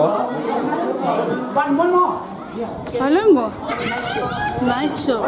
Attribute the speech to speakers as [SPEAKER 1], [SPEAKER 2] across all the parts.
[SPEAKER 1] One more.
[SPEAKER 2] Alam mo? Night show.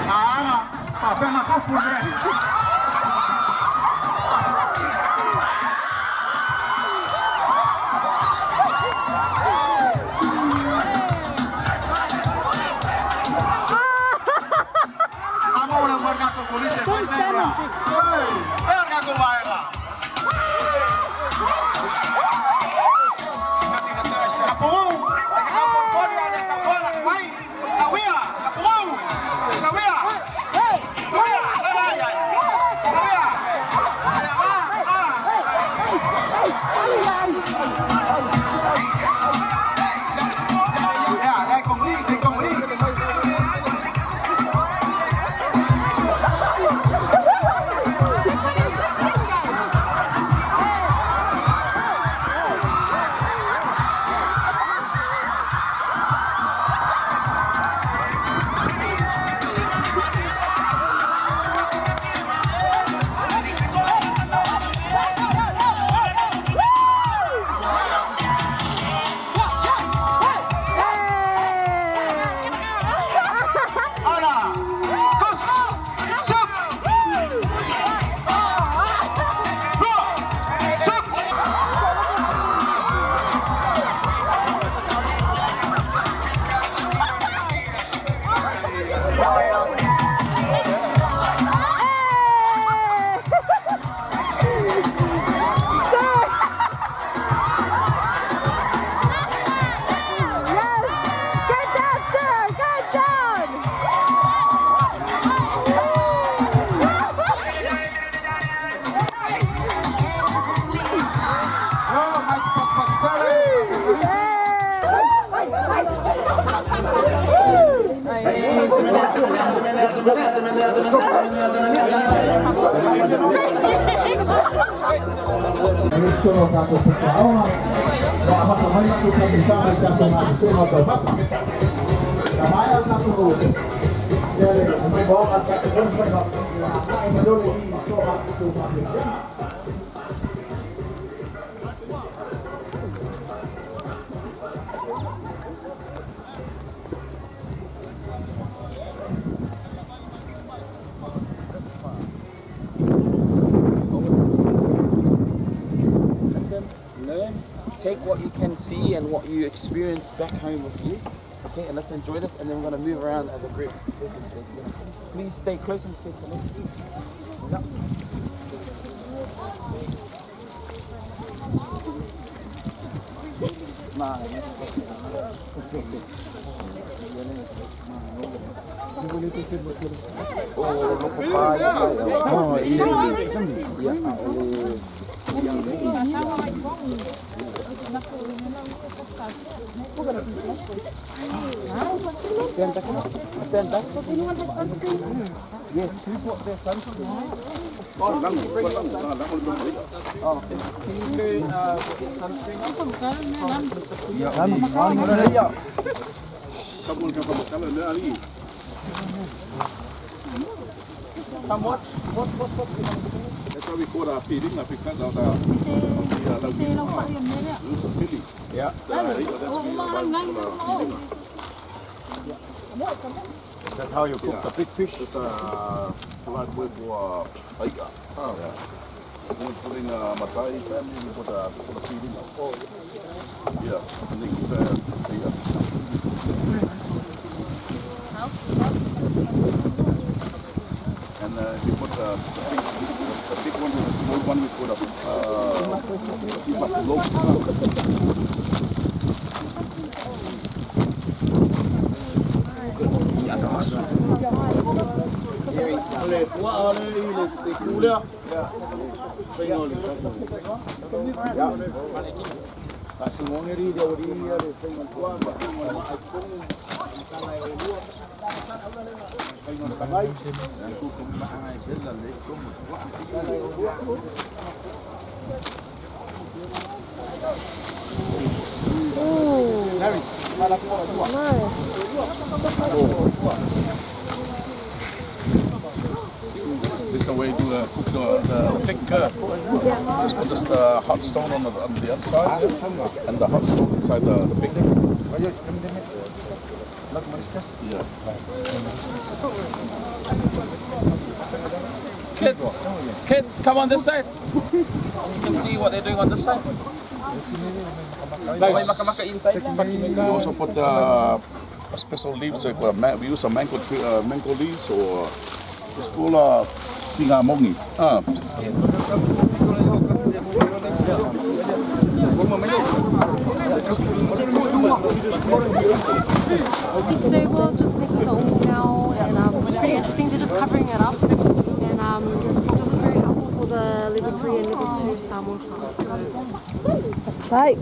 [SPEAKER 3] Aana, papel kapure. Vamos una marca con Kolisi, pues venga. Venga con baila.
[SPEAKER 4] Sono stato Aana, ha fatto mai una cosa che sta nel campionato, sono andato da mai al campionato. Un po' al campionato, ma non è
[SPEAKER 5] take what you can see and what you experience back home with you. Okay, and let's enjoy this, and then we're going to move around as a group. Please stay close and stay connected. Yes, who bought their sunscreen? That's why we call our feeding, because of the
[SPEAKER 3] Yeah. That's how you cook the big fish. It's like with aiga. When you put in Matai family, you put a feed in. Yeah. And then you and you put the big one with the small one, you put This is the way to cook the thick curd. Just put the hot stone on the other side and the hot stone inside the big.
[SPEAKER 5] Kids, come on this side. You can see what they're doing on this side.
[SPEAKER 3] You also put special leaves. We use a mango tree, mango leaves, or it's called pingamongi.
[SPEAKER 1] So we're just making the oil now, and it's pretty interesting. They're just covering it up, and this is very helpful for the level 3 and level 2 salmon class.
[SPEAKER 2] Fight.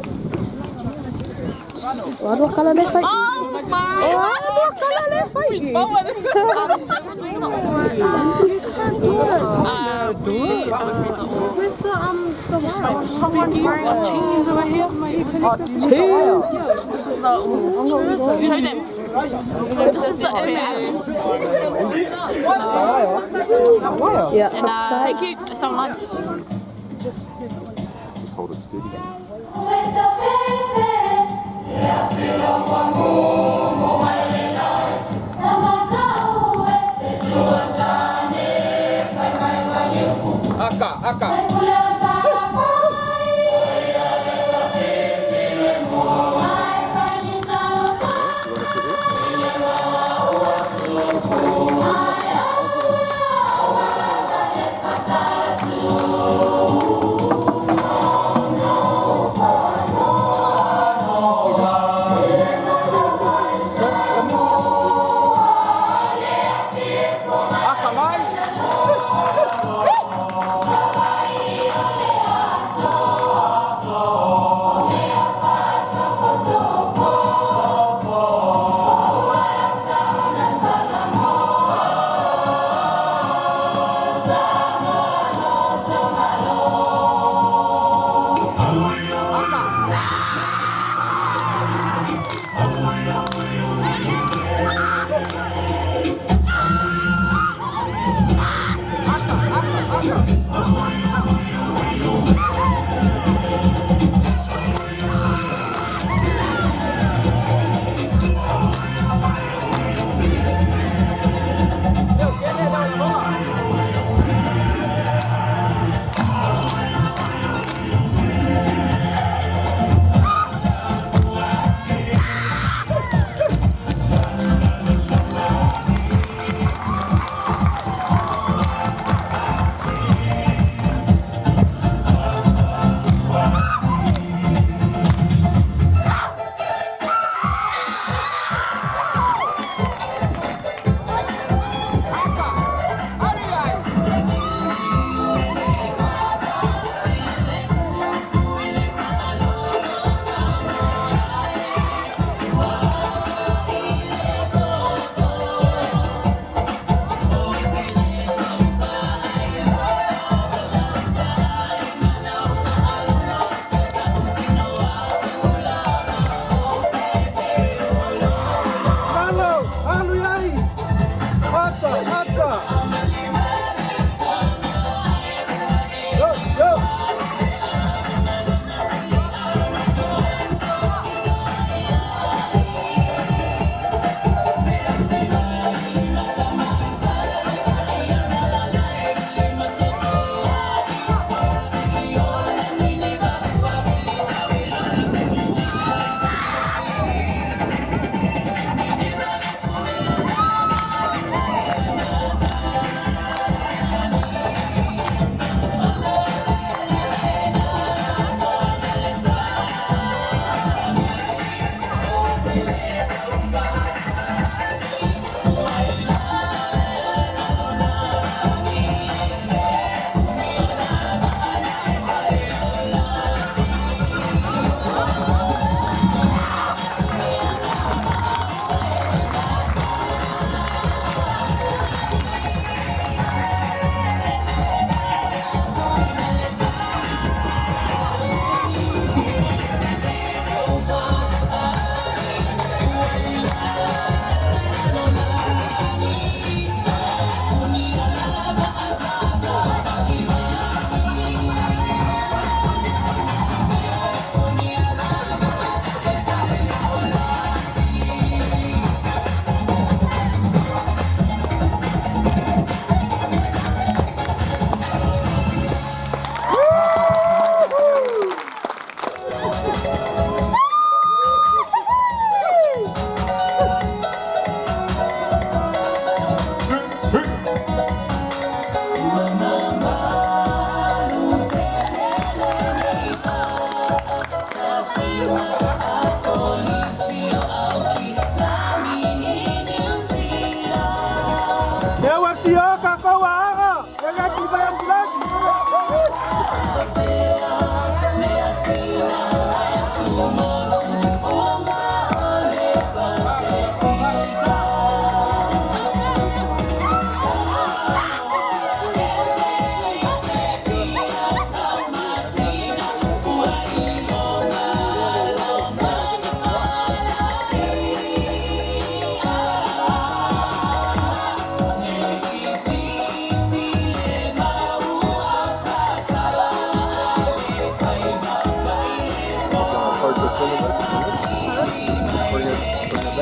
[SPEAKER 2] Waduh, kalau dia fight. Waduh, kalau dia fight.
[SPEAKER 1] Where's the someone's wearing chains over here. This is the show them. This is the
[SPEAKER 2] Yeah.
[SPEAKER 1] and thank you. Some lunch.
[SPEAKER 3] Just hold it steady.
[SPEAKER 5] Aka.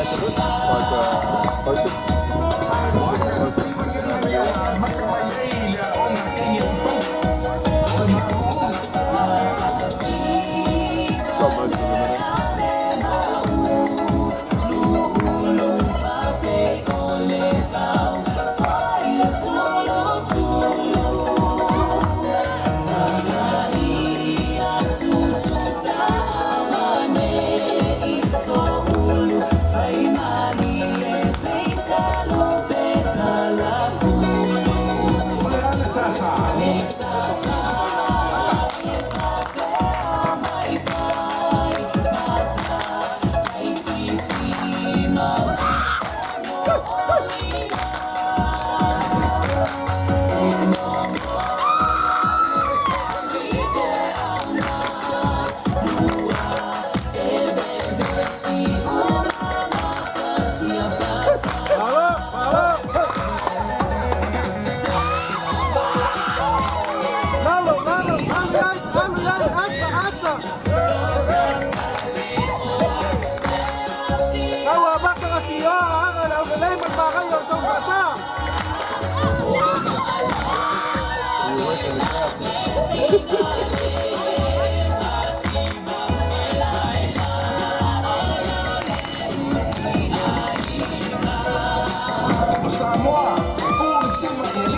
[SPEAKER 3] back of it, like focus. Got most of them in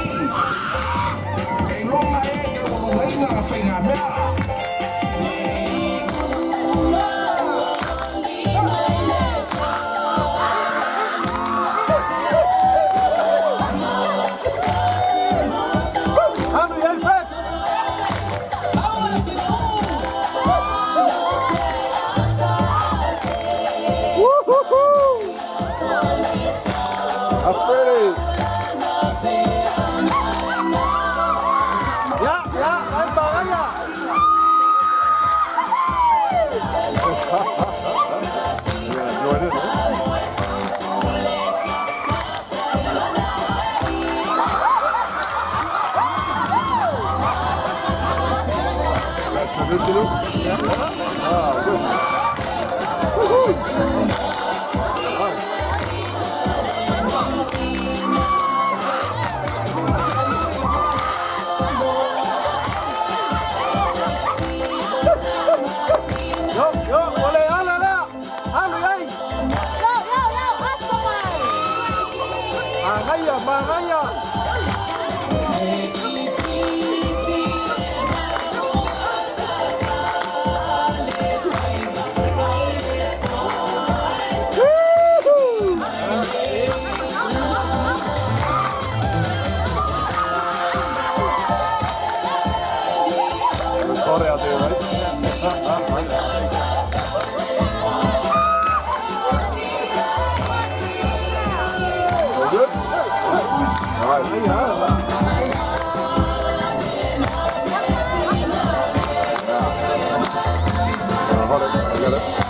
[SPEAKER 3] it.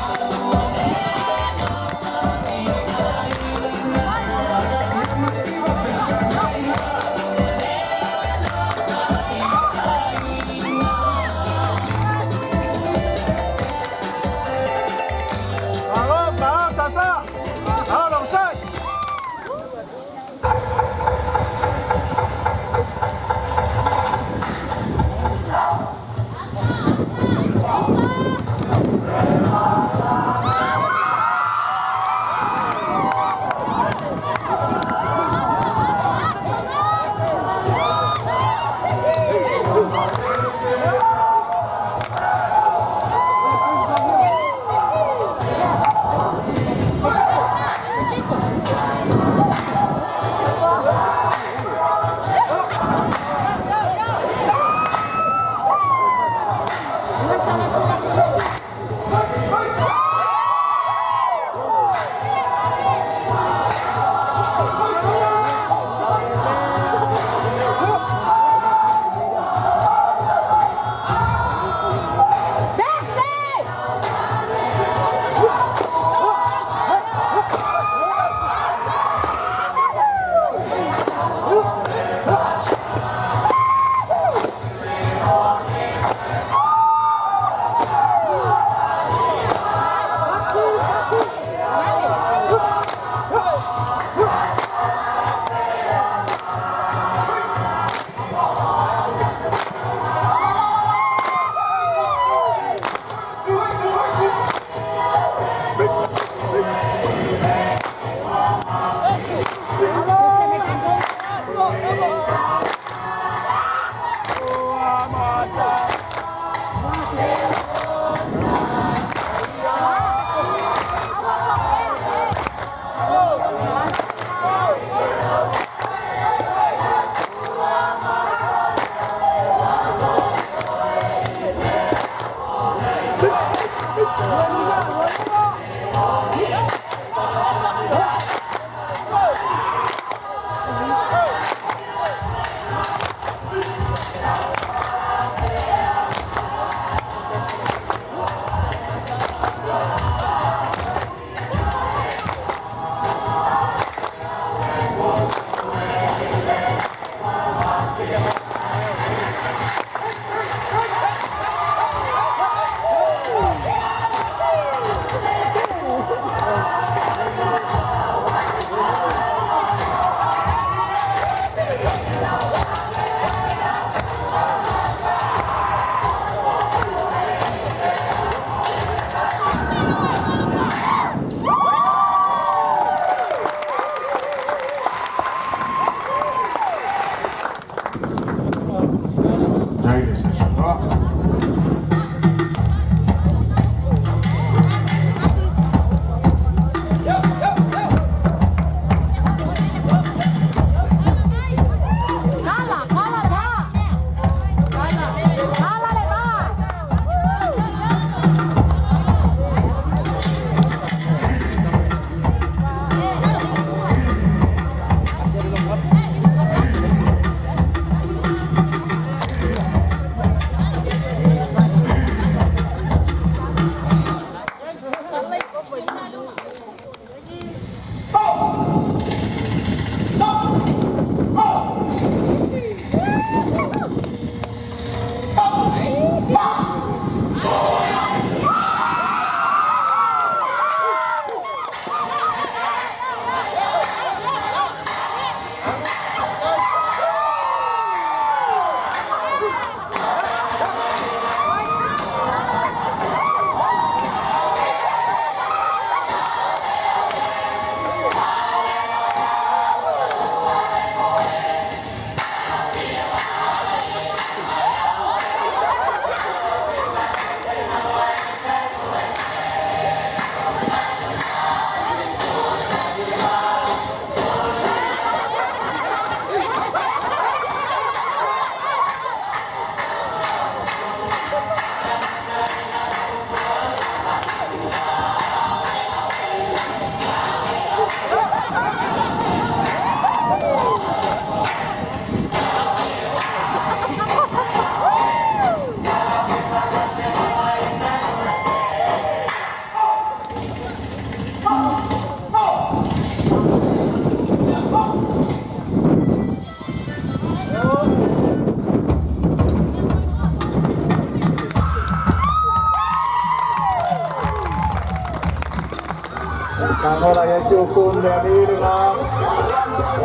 [SPEAKER 4] Ora che ci occorre avere la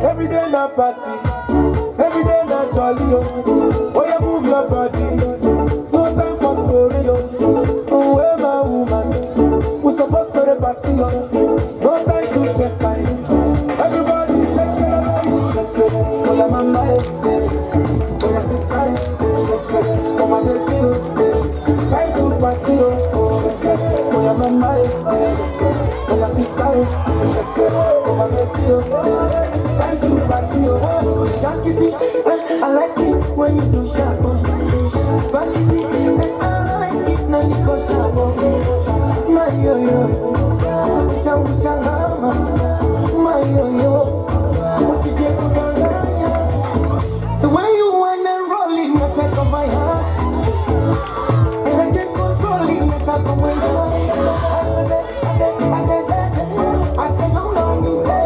[SPEAKER 6] Every day na party, every day na jolly, oh. Oh, you move your body, no time for story, oh. Oh, where my woman, we supposed to the party, oh. No time to check time. Everybody shake it, oh, yeah, mama, oh, yeah, sister, oh, my baby, oh, time to party, oh, yeah, mama, oh, yeah, sister, oh, my baby, oh. Time to party, oh, shakity, I like it when you do sharp, oh, bakity, I like it when you go sharp, oh, my yo-yo, changu changama, my yo-yo, usije kudanganya, the way you wanna roll it, you take on my heart, and I can't control it, you take on my heart, I said, how long you take?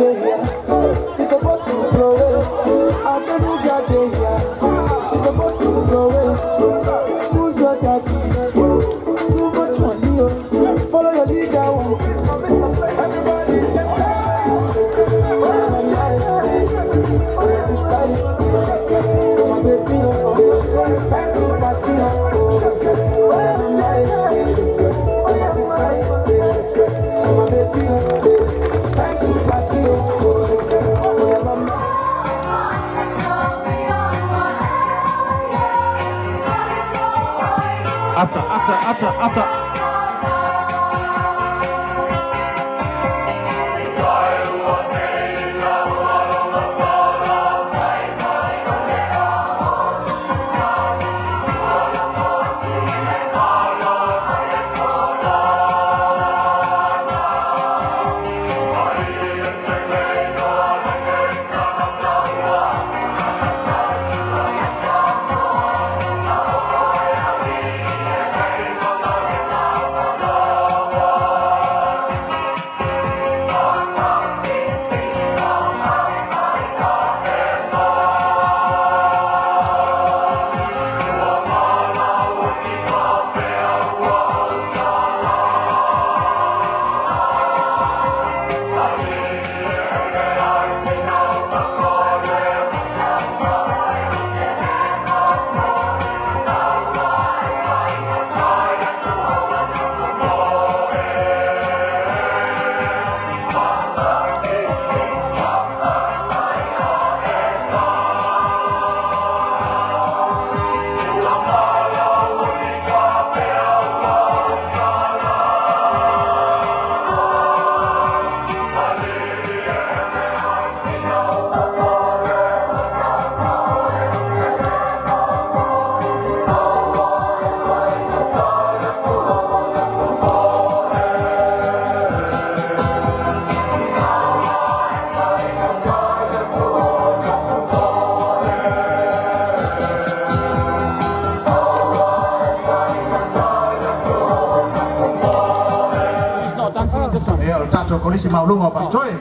[SPEAKER 6] You're supposed to blow it. I don't know God here. You're supposed to blow it. Who's your daddy? Too much money. Follow your leader. Everybody shake it. Oh, my sister. Oh, my baby. Back to party. Oh, my sister. Oh, my baby. Back to party.
[SPEAKER 7] After.
[SPEAKER 4] Kolisi maulunga Papatoetoe.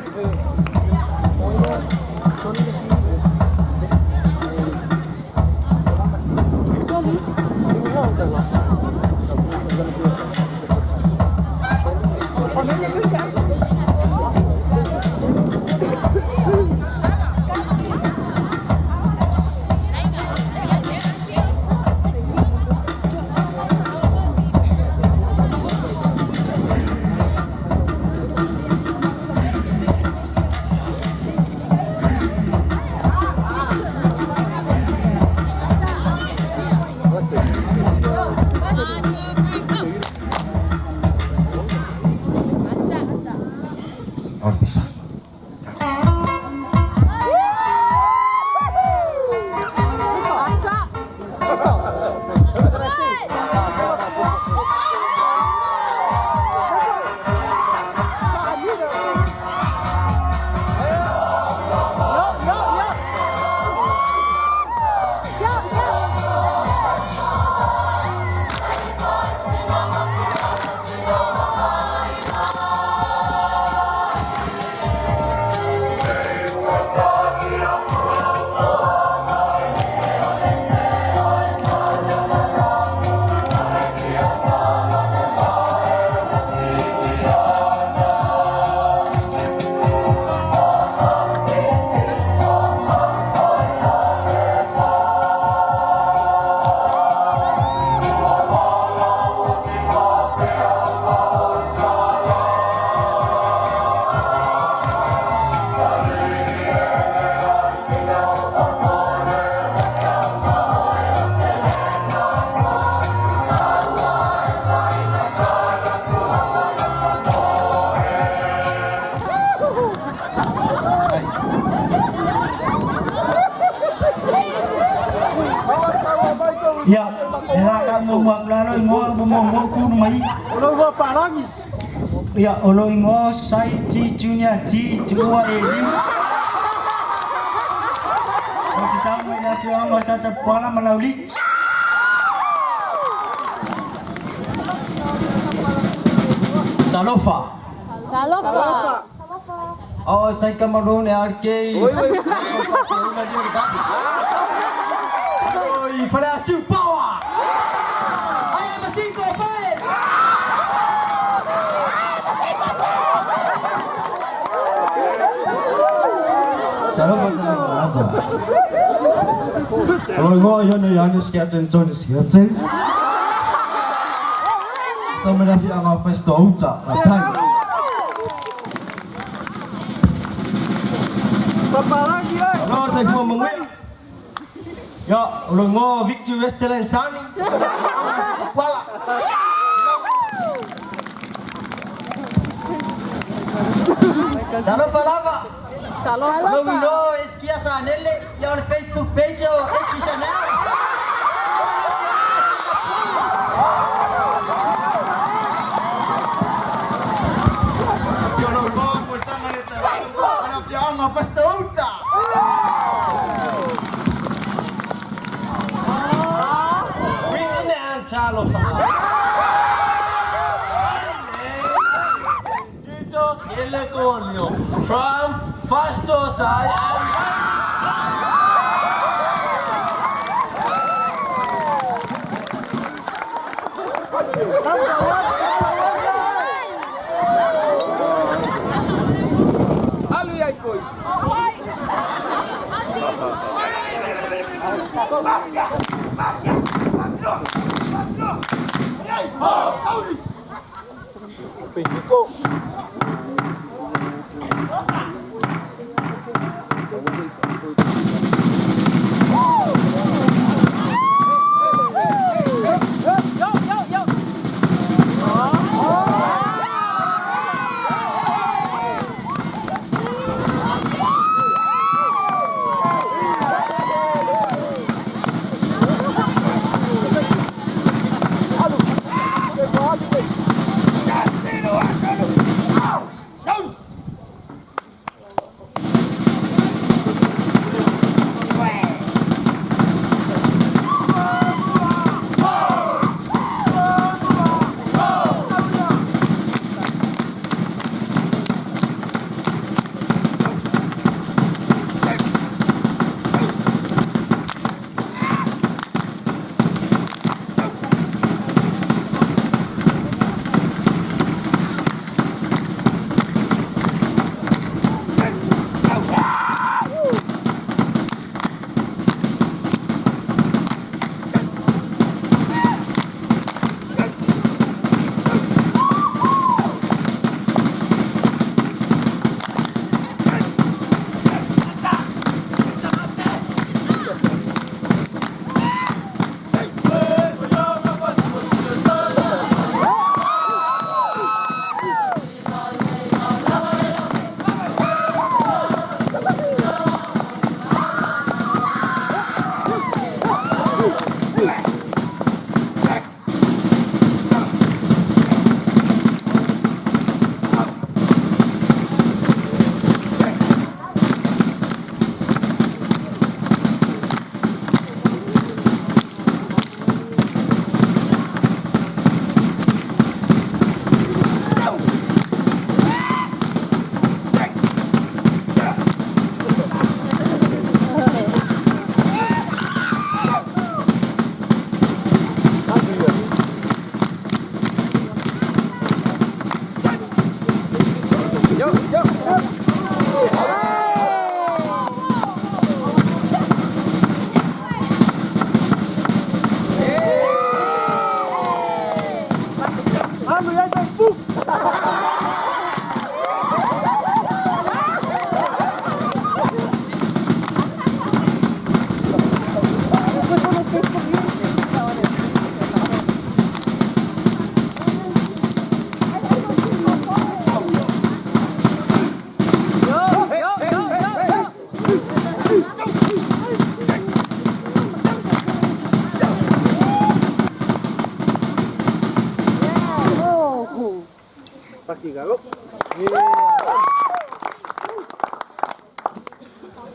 [SPEAKER 4] Oh, bisa.
[SPEAKER 7] Ya, era kamu maklaro ngo mo ku mai.
[SPEAKER 6] Ono va parangi.
[SPEAKER 7] Ya, olo ngo sai ci junya ci jua ini. Nanti sama ya tuang masa cepala melalui. Salofa. Oh, cai kamarun ya ke. Pada cubawa. Ayah mesti kopel. Salam apa? Kalau gua yang Captain John Captain. Sama dah yang apa stau tak? Betul.
[SPEAKER 6] Berapa lagi eh?
[SPEAKER 7] Kalau tak mau menguat. Ya, ulung ngo Victor Western Sani. Wala. Chalo palava. Lo vino esquia sanele ya on Facebook page o esti channel. Yo no go por sangre te va. Ana piama pastauta. Chalo Tito Elegonio from Papatoetoe
[SPEAKER 6] Ali ai pois.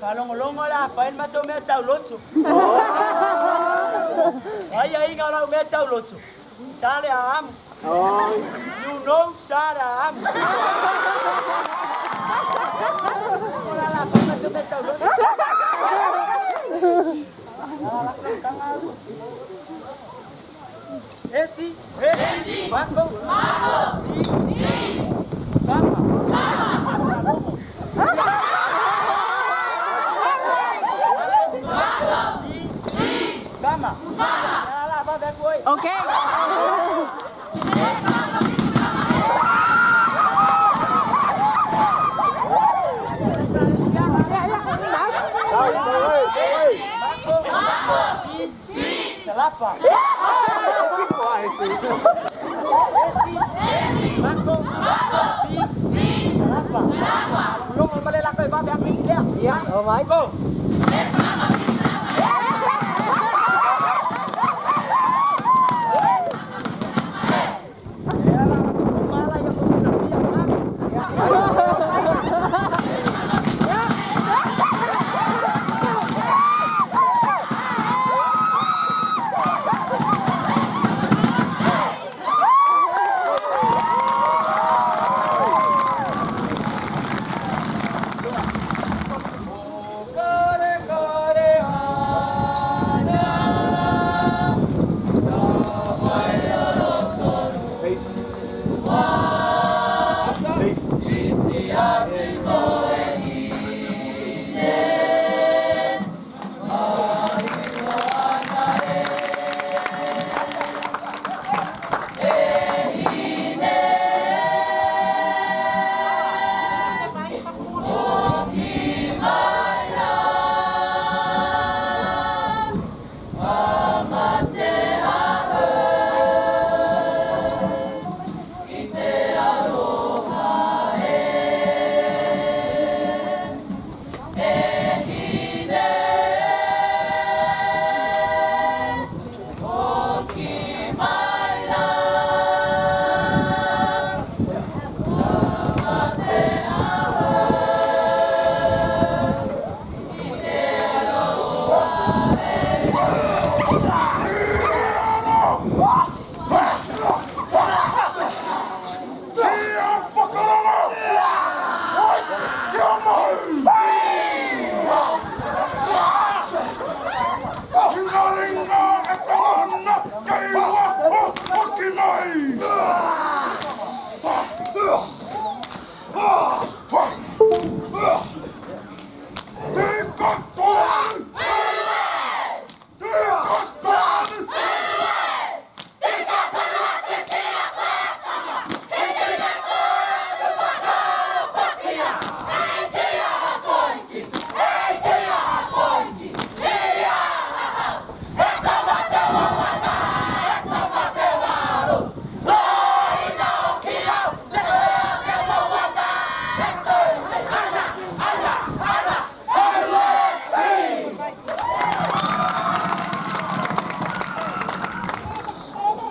[SPEAKER 7] Falongolongo la fail macho me chau locho. Ay ngala me chau locho. Sale am. You know sale am. La fail macho me chau locho. Esi, Marco,
[SPEAKER 2] Okay.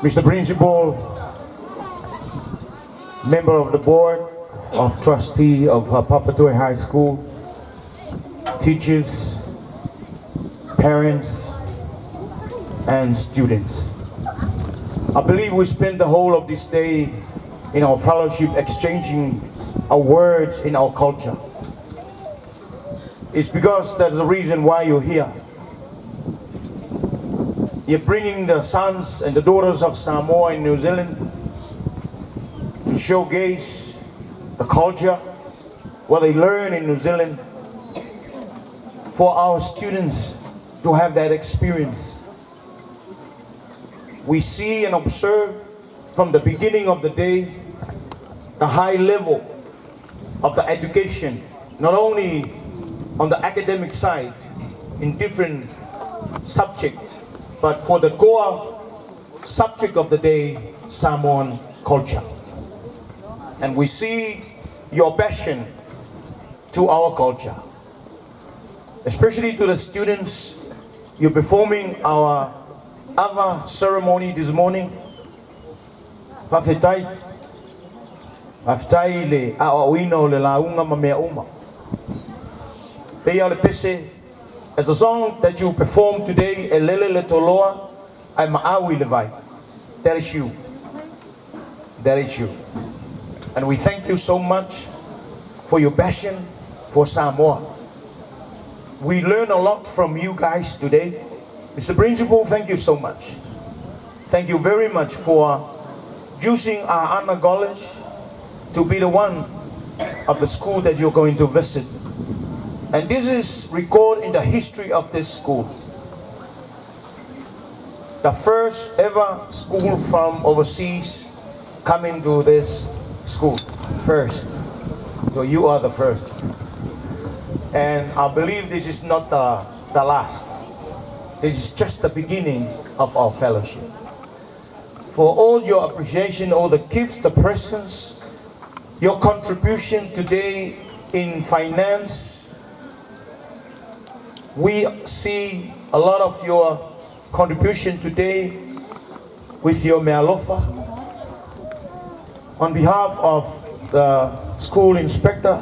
[SPEAKER 4] Mr. Principal, member of the board of trustee of Papatoetoe High School, teachers, parents, and students. I believe we spent the whole of this day in our fellowship exchanging our words in our culture. It's because there's a reason why you're here. You're bringing the sons and the daughters of Samoa and New Zealand to showcase the culture, what they learn in New Zealand, for our students to have that experience. We see and observe from the beginning of the day the high level of the education, not only on the academic side in different subjects, but for the core subject of the day, Samoan culture. And we see your passion to our culture, especially to the students. You're performing our Ava ceremony this morning. Papatoetoe, Aftai le awino le launga mamea uma. Pea le pese, as the song that you perform today, Elele le toloa, I'm awi le vai. That is you. That is you. And we thank you so much for your passion for Samoa. We learn a lot from you guys today. Mr. Principal, thank you so much. Thank you very much for using our Aana College to be the one of the school that you're going to visit. And this is recorded in the history of this school. The first ever school from overseas coming to this school. First. So you are the first. And I believe this is not the last. This is just the beginning of our fellowship. For all your appreciation, all the gifts, the presents, your contribution today in finance, we see a lot of your contribution today with your mealofa. On behalf of the school inspector,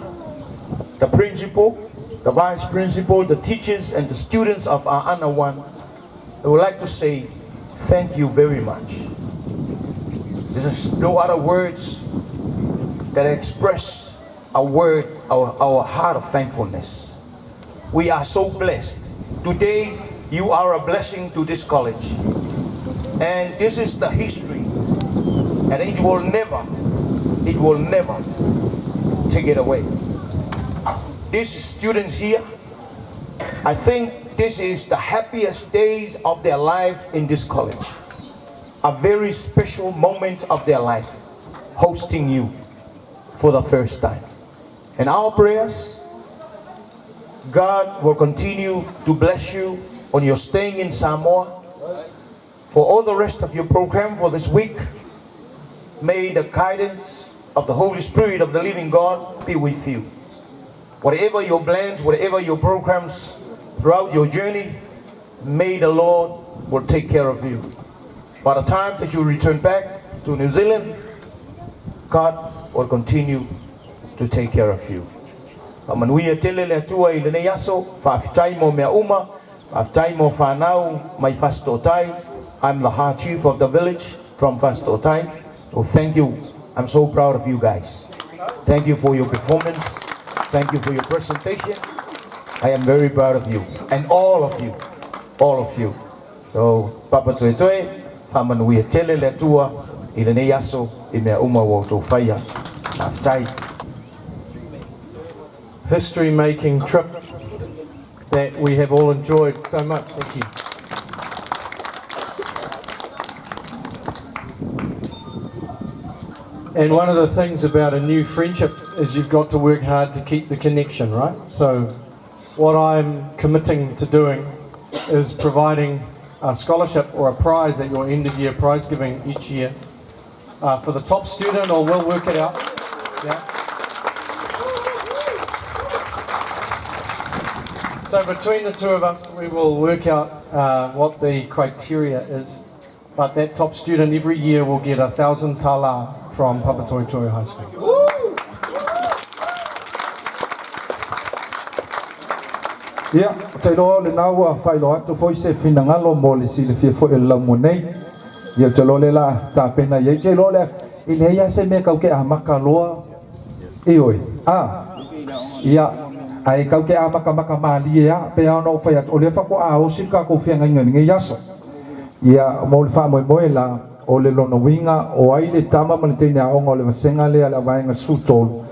[SPEAKER 4] the principal, the vice principal, the teachers and the students of our Aana 1, I would like to say thank you very much. There's no other words that express our heart of thankfulness. We are so blessed. Today, you are a blessing to this college. And this is the history. And it will never take it away. These students here, I think this is the happiest days of their life in this college. A very special moment of their life, hosting you for the first time. And our prayers, God will continue to bless you on your staying in Samoa. For all the rest of your program for this week, may the guidance of the Holy Spirit of the living God be with you. Whatever your plans, whatever your programs throughout your journey, may the Lord will take care of you. By the time that you return back to New Zealand, God will continue to take care of you. Amanuia tele le atua I le nei aso, whaafitai mo mea uma, whaafitai mo whanau mai Papatoetoe. I'm the heart chief of the village from Papatoetoe. So thank you. I'm so proud of you guys. Thank you for your performance. Thank you for your presentation. I am very proud of you. And all of you. All of you. So, Papatoetoe, whamanuia tele le atua I le nei aso, I mea uma wo tō whaia. Whaafitai.
[SPEAKER 8] History-making trip that we have all enjoyed so much. Thank you. And one of the things about a new friendship is you've got to work hard to keep the connection, right? So what I'm committing to doing is providing a scholarship or a prize at your end of year prize giving each year for the top student, or we'll work it out. Yeah. So between the two of us, we will work out what the criteria is. But that top student every year will get 1,000 tala from Papatoetoe High School.
[SPEAKER 9] Yeah, te lo le nau fai lo atu foi se finangalo mo le sile fia foi la monei. Ya te lo le la ta pena ye te lo le in he ya se me kau ke a makaloa. E oi. Ya ai kau ke a maka mali ya pe ono fai atu le fa ko a o sika ko fia ngai ngai yaso. Ya mo le fa mo la o le lono winga o ai le tama manitenia o ngole vasenga le ala vaenga sutol.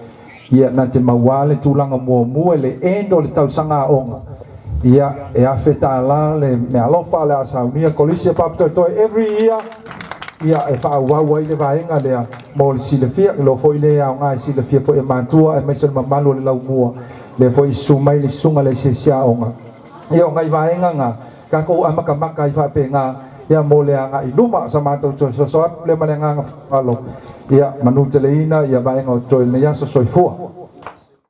[SPEAKER 9] Ia na te mawale tulanga mua le endo le tausanga onga. Ia e afeta la le me alofa le asaunia Kolisi Papatoetoe every year. Ia e fa wa le vaenga le mo le silefia lo foi le a nga silefia foi mantua e mesel mamalo le laumua le foi sumai le sunga le sesia onga. Ia ngai vaenga nga ka ko amaka i fa pe nga ia mo le nga i luma sa matou so le malenga alo ia manu teleina ia vaenga o toi le yaso soifua